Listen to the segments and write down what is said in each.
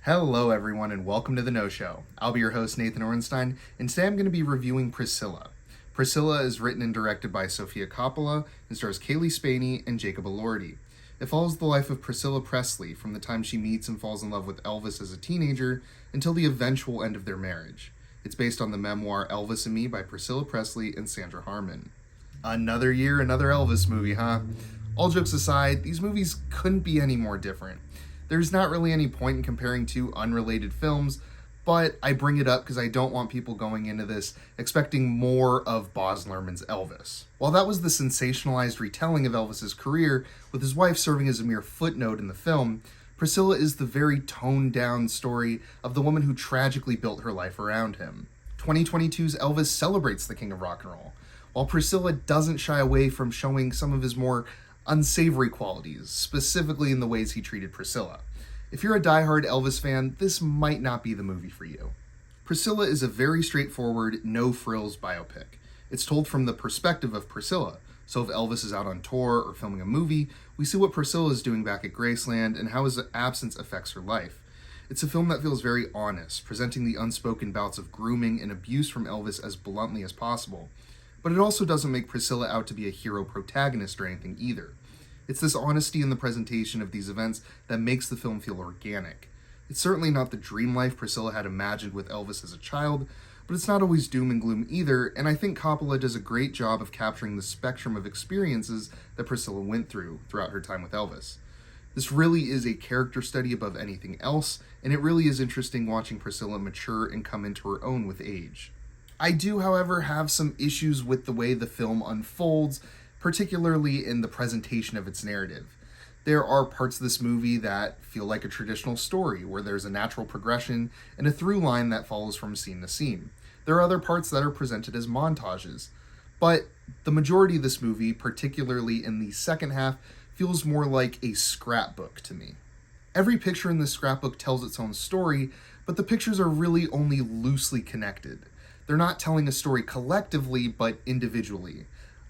Hello everyone and welcome to The No Show. I'll be your host Nathan Orenstein, and today I'm going to be reviewing Priscilla. Priscilla is written and directed by Sofia Coppola and stars Caelee, Spaeny, and Elordi. It follows the life of Priscilla Presley from the time she meets and falls in love with Elvis as a teenager until the eventual end of their marriage. It's based on the memoir Elvis and Me by Priscilla Presley and Sandra Harmon. Another year, another Elvis movie, huh? All jokes aside, these movies couldn't be any more different. There's not really any point in comparing two unrelated films, but I bring it up because I don't want people going into this expecting more of Baz Luhrmann's Elvis. While that was the sensationalized retelling of Elvis's career, with his wife serving as a mere footnote in the film, Priscilla is the very toned-down story of the woman who tragically built her life around him. 2022's Elvis celebrates the king of rock and roll, while Priscilla doesn't shy away from showing some of his more unsavory qualities, specifically in the ways he treated Priscilla. If you're a diehard Elvis fan, this might not be the movie for you. Priscilla is a very straightforward, no-frills biopic. It's told from the perspective of Priscilla, so if Elvis is out on tour or filming a movie, we see what Priscilla is doing back at Graceland and how his absence affects her life. It's a film that feels very honest, presenting the unspoken bouts of grooming and abuse from Elvis as bluntly as possible. But it also doesn't make Priscilla out to be a hero protagonist or anything either. It's this honesty in the presentation of these events that makes the film feel organic. It's certainly not the dream life Priscilla had imagined with Elvis as a child, but it's not always doom and gloom either, and I think Coppola does a great job of capturing the spectrum of experiences that Priscilla went through throughout her time with Elvis. This really is a character study above anything else, and it really is interesting watching Priscilla mature and come into her own with age. I do, however, have some issues with the way the film unfolds, particularly in the presentation of its narrative. There are parts of this movie that feel like a traditional story, where there's a natural progression and a through line that follows from scene to scene. There are other parts that are presented as montages, but the majority of this movie, particularly in the second half, feels more like a scrapbook to me. Every picture in this scrapbook tells its own story, but the pictures are really only loosely connected. They're not telling a story collectively, but individually.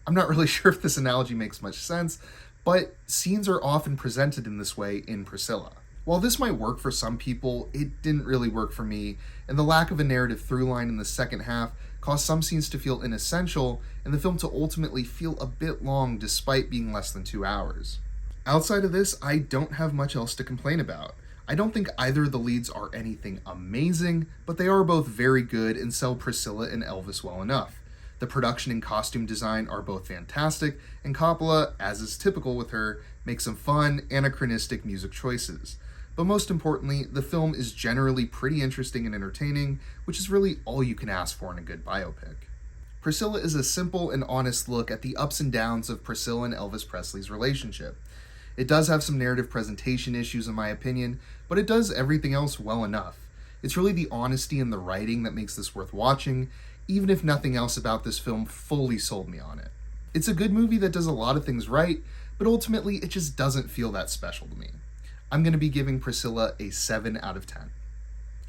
I'm not really sure if this analogy makes much sense, but scenes are often presented in this way in Priscilla. While this might work for some people, it didn't really work for me, and the lack of a narrative through line in the second half caused some scenes to feel inessential, and the film to ultimately feel a bit long despite being less than 2 hours. Outside of this, I don't have much else to complain about. I don't think either of the leads are anything amazing, but they are both very good and sell Priscilla and Elvis well enough. The production and costume design are both fantastic, and Coppola, as is typical with her, makes some fun, anachronistic music choices. But most importantly, the film is generally pretty interesting and entertaining, which is really all you can ask for in a good biopic. Priscilla is a simple and honest look at the ups and downs of Priscilla and Elvis Presley's relationship. It does have some narrative presentation issues in my opinion, but it does everything else well enough. It's really the honesty in the writing that makes this worth watching, even if nothing else about this film fully sold me on it. It's a good movie that does a lot of things right, but ultimately it just doesn't feel that special to me. I'm going to be giving Priscilla a 7 out of 10.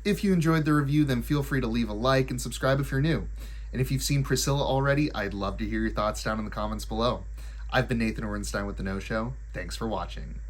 If you enjoyed the review, then feel free to leave a like and subscribe if you're new. And if you've seen Priscilla already, I'd love to hear your thoughts down in the comments below. I've been Nathan Orenstein with The No Show. Thanks for watching.